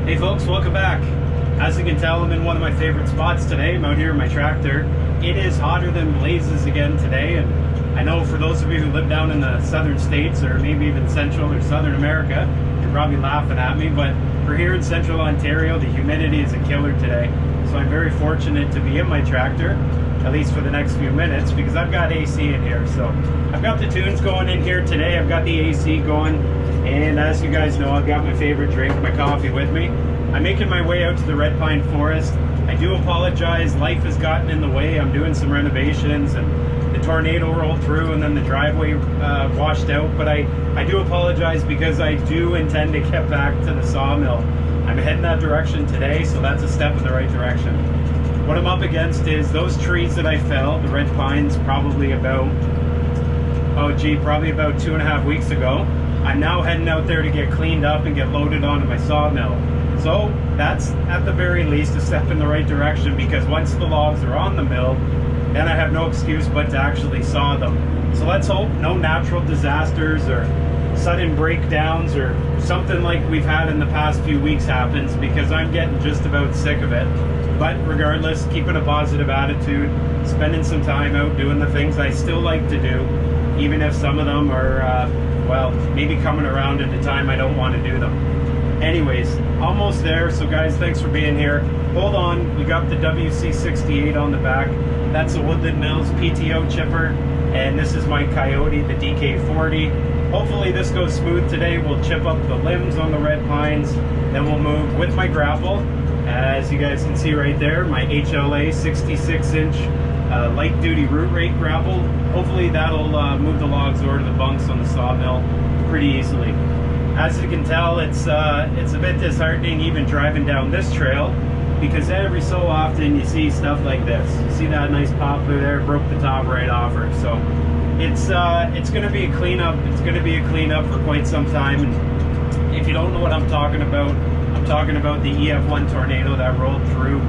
Hey folks, welcome back. As you can tell, I'm in one of my favorite spots today. I'm out here in my tractor. It is hotter than blazes again today, and I know for those of you who live down in the southern states or maybe even central or southern America, you're probably laughing at me, but for here in central Ontario, the humidity is a killer today. So I'm very fortunate to be in my tractor, at least for the next few minutes, because I've got AC in here. So I've got the tunes going in here today. I've got the AC going, and as you guys know, I've got my favorite drink, my coffee with me. I'm making my way out to the red pine forest. I do apologize, life has gotten in the way. I'm doing some renovations and the tornado rolled through and then the driveway washed out, but I do apologize because I do intend to get back to the sawmill. I'm heading that direction today, so that's a step in the right direction. What I'm up against is those trees that I felled, the red pines, probably about 2.5 weeks ago. I'm now heading out there to get cleaned up and get loaded onto my sawmill. So that's at the very least a step in the right direction, because once the logs are on the mill, then I have no excuse but to actually saw them. So let's hope no natural disasters or sudden breakdowns or something like we've had in the past few weeks happens, because I'm getting just about sick of it. But regardless, keeping a positive attitude, spending some time out doing the things I still like to do, even if some of them are, well, maybe coming around at a time I don't want to do them. Anyways, almost there. So guys, thanks for being here. Hold on, we got the WC68 on the back. That's a Woodland Mills PTO chipper, and this is my Kioti, the DK40. Hopefully this goes smooth today. We'll chip up the limbs on the red pines, then we'll move with my Grapple. As you guys can see right there, my HLA 66-inch light duty root rake Grapple. Hopefully that'll move the logs over to the bunks on the sawmill pretty easily. As you can tell, it's a bit disheartening even driving down this trail, because every so often you see stuff like this. You see that nice poplar there, broke the top right off her. So it's going to be a cleanup. It's going to be a cleanup for quite some time. And if you don't know what I'm talking about the EF1 tornado that rolled through,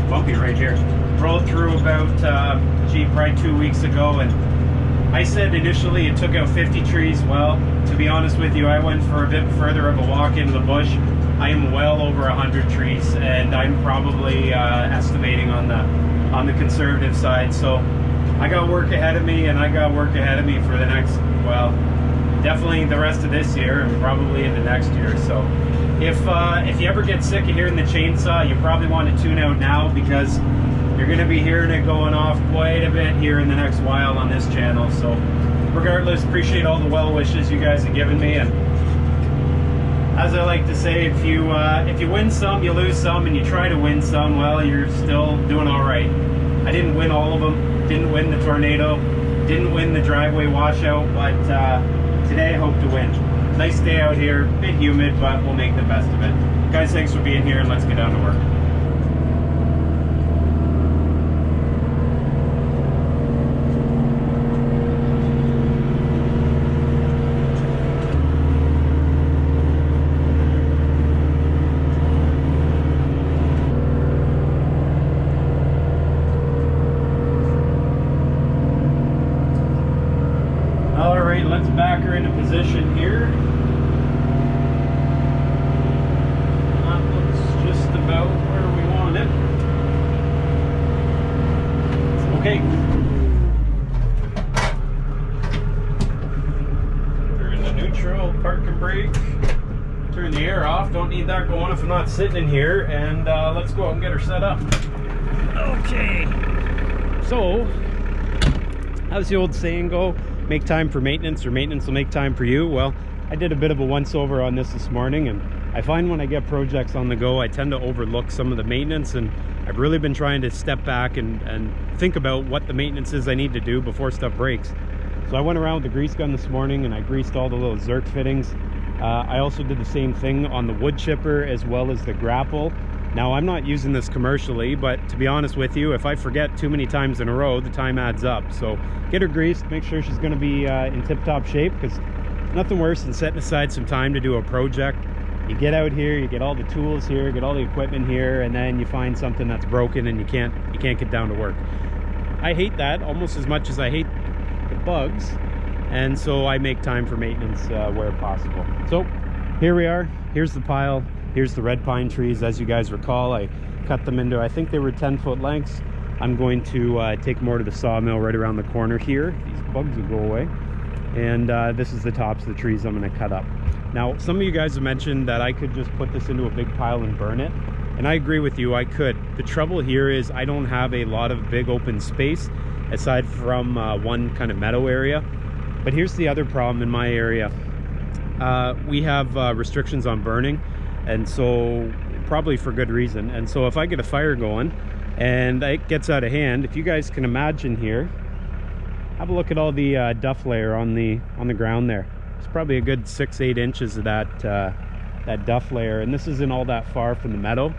bumpy right here, rolled through about probably 2 weeks ago. And I said initially it took out 50 trees. Well, to be honest with you, I went for a bit further of a walk into the bush. I am well over 100 trees, and I'm probably estimating on the conservative side. So I got work ahead of me, and I got work ahead of me for the next, well, definitely the rest of this year and probably into next year. So if you ever get sick of hearing the chainsaw, you probably want to tune out now, because you're going to be hearing it going off quite a bit here in the next while on this channel. So regardless, appreciate all the well wishes you guys have given me. And as I like to say, if you win some, you lose some, and you try to win some, well, you're still doing all right. I didn't win all of them, didn't win the tornado, didn't win the driveway washout, but today I hope to win. Nice day out here, a bit humid, but we'll make the best of it. Guys, thanks for being here, and let's get down to work. Let's back her into position here. That looks just about where we want it. Okay. Turn the neutral, park and brake. Turn the air off. Don't need that going if I'm not sitting in here. And let's go out and get her set up. Okay. So, how's the old saying go? Make time for maintenance, or maintenance will make time for you. Well, I did a bit of a once-over on this morning, and I find when I get projects on the go, I tend to overlook some of the maintenance, and I've really been trying to step back and think about what the maintenance is I need to do before stuff breaks. So I went around with the grease gun this morning, and I greased all the little Zerk fittings. I also did the same thing on the wood chipper as well as the Grapple. Now, I'm not using this commercially, but to be honest with you, if I forget too many times in a row, the time adds up. So get her greased, make sure she's going to be in tip-top shape, because nothing worse than setting aside some time to do a project. You get out here, you get all the tools here, get all the equipment here, and then you find something that's broken and you can't get down to work. I hate that almost as much as I hate the bugs, and so I make time for maintenance where possible. So here we are. Here's the pile. Here's the red pine trees. As you guys recall, I cut them into, I think they were 10-foot lengths. I'm going to take more to the sawmill right around the corner here. These bugs will go away. And this is the tops of the trees I'm going to cut up. Now, some of you guys have mentioned that I could just put this into a big pile and burn it. And I agree with you, I could. The trouble here is I don't have a lot of big open space aside from one kind of meadow area. But here's the other problem in my area. We have restrictions on burning, and so probably for good reason. And so if I get a fire going and it gets out of hand, if you guys can imagine here, have a look at all the duff layer on the ground there. It's probably a good 6-8 inches of that duff layer, and this isn't all that far from the meadow.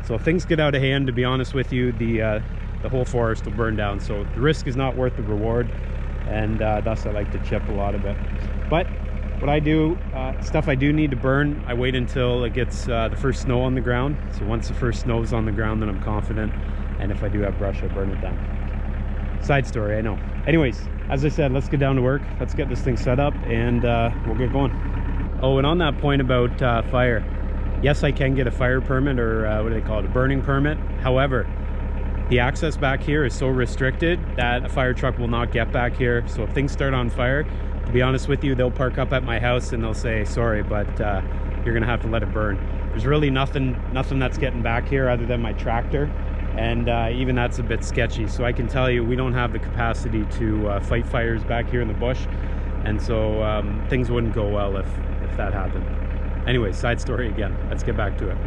So if things get out of hand, to be honest with you, the whole forest will burn down. So the risk is not worth the reward, and thus I like to chip a lot of it. But what I do, stuff I do need to burn, I wait until it gets the first snow on the ground. So once the first snow is on the ground, then I'm confident, and if I do have brush, I burn it down. Side story, I know. Anyways, as I said, let's get down to work. Let's get this thing set up, and we'll get going. Oh, and on that point about fire, yes, I can get a fire permit, or what do they call it, a burning permit. However, the access back here is so restricted that a fire truck will not get back here. So if things start on fire, to be honest with you, they'll park up at my house and they'll say, sorry, but you're gonna have to let it burn. There's really nothing that's getting back here other than my tractor, and even that's a bit sketchy. So I can tell you, we don't have the capacity to fight fires back here in the bush, and so things wouldn't go well if that happened. Anyway, side story again. Let's get back to it.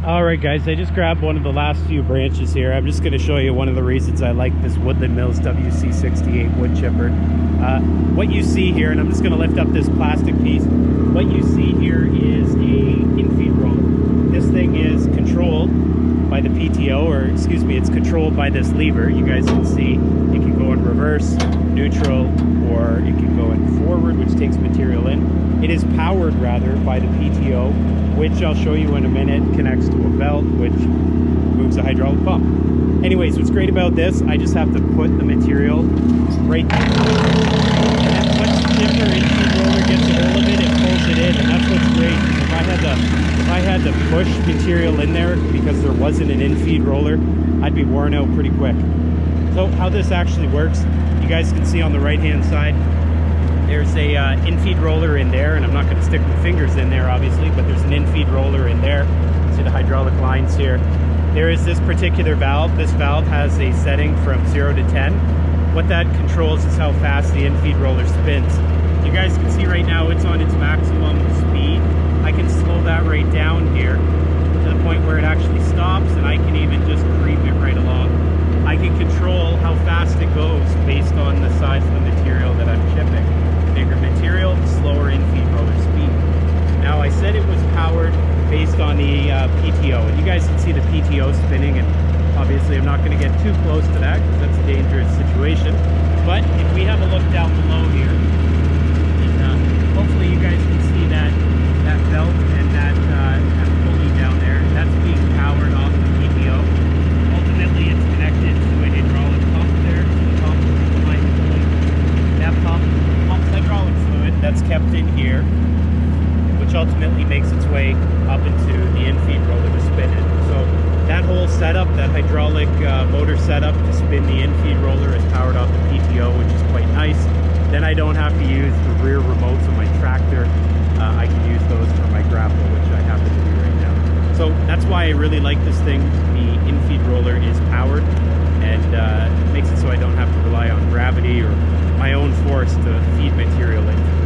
Alright guys, I just grabbed one of the last few branches here. I'm just going to show you one of the reasons I like this Woodland Mills WC68 wood chipper. What you see here, and I'm just going to lift up this plastic piece, what you see here is a infeed roller. This thing is controlled by the PTO, or excuse me, it's controlled by this lever. You guys can see it can go in reverse, neutral, or it can go in forward, which takes material in. It is powered rather by the PTO, which I'll show you in a minute, connects to a belt, which moves a hydraulic pump. Anyways, what's great about this, I just have to put the material right there. And then once the chipper in-feed roller gets a hold of it, it pulls it in, and that's what's great. If I had to push material in there because there wasn't an in-feed roller, I'd be worn out pretty quick. So how this actually works, you guys can see on the right-hand side, there's a in-feed roller in there, and I'm not going to stick my fingers in there, obviously, but there's an in-feed roller in there. See the hydraulic lines here. There is this particular valve. This valve has a setting from 0 to 10. What that controls is how fast the in-feed roller spins. You guys can see right now it's on its maximum speed. I can slow that right down here to the point where it actually stops, and I can even just creep it right along. I can control how fast it goes based on the size of the material that I'm chipping. Bigger material, slower in-feed roller speed. Now, I said it was powered based on the PTO, and you guys can see the PTO spinning, and obviously I'm not going to get too close to that because that's a dangerous situation. But if we have a look down below here, and hopefully you guys can see that belt and that pulley down there. That's being powered off the PTO. Ultimately, it's connected to a hydraulic pump there. The pump behind the pulley. That pump pumps hydraulic fluid that's kept in here, which ultimately makes its way up into the in-feed roller to spin it. So that whole setup, that hydraulic motor setup to spin the in-feed roller, is powered off the PTO, which is quite nice. Then I don't have to use the rear remotes of my tractor. I can use those for my grapple, which I happen to do right now. So that's why I really like this thing. The in-feed roller is powered, and it makes it so I don't have to rely on gravity or my own force to feed material into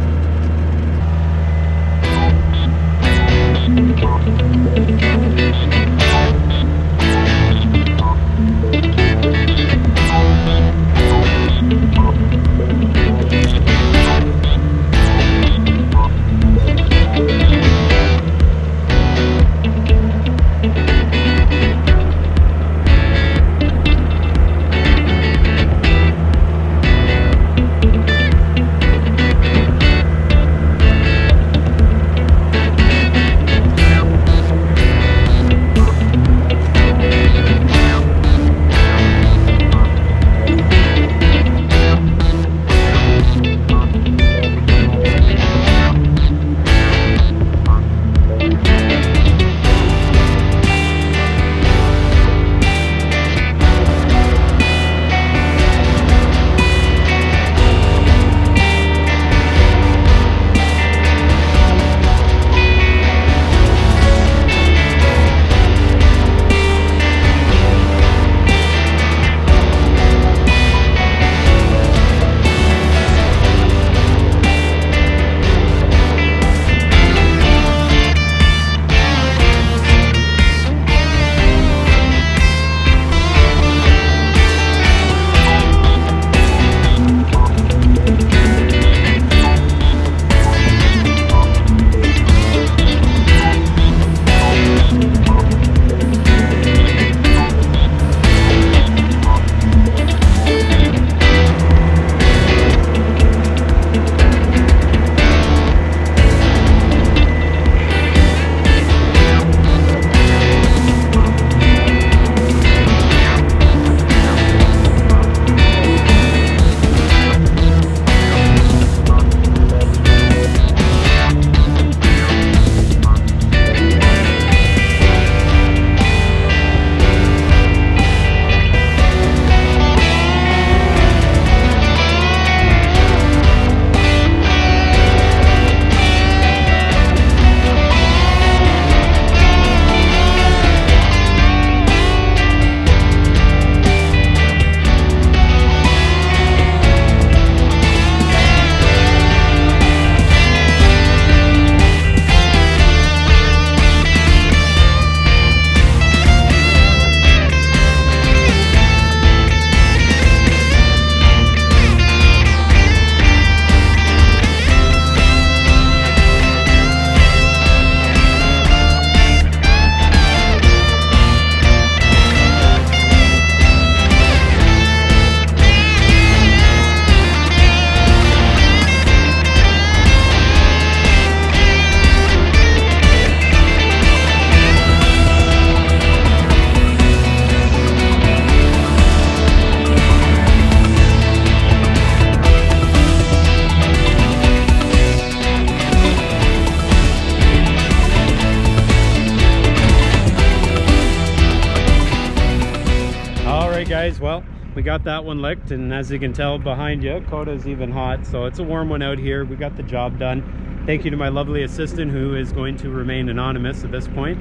well, we got that one licked, and as you can tell behind you, Coda's even hot, so it's a warm one out here. We got the job done. Thank you to my lovely assistant, who is going to remain anonymous at this point.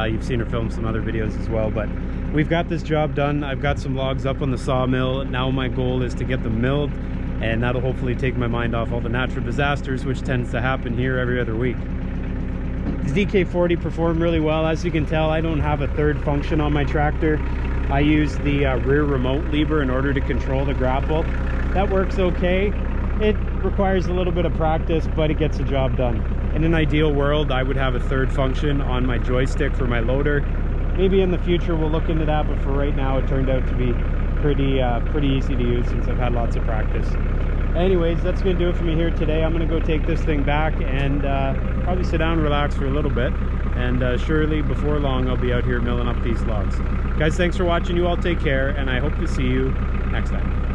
You've seen her film some other videos as well, but we've got this job done. I've got some logs up on the sawmill. Now my goal is to get them milled, and that'll hopefully take my mind off all the natural disasters, which tends to happen here every other week. The DK40 performed really well. As you can tell, I don't have a third function on my tractor. I use the rear remote lever in order to control the grapple. That works okay. It requires a little bit of practice, but it gets the job done. In an ideal world, I would have a third function on my joystick for my loader. Maybe in the future we'll look into that, but for right now it turned out to be pretty easy to use since I've had lots of practice. Anyways, that's gonna do it for me here today. I'm gonna go take this thing back and probably sit down and relax for a little bit, and surely before long I'll be out here milling up these logs. Guys, thanks for watching. You all take care, and I hope to see you next time.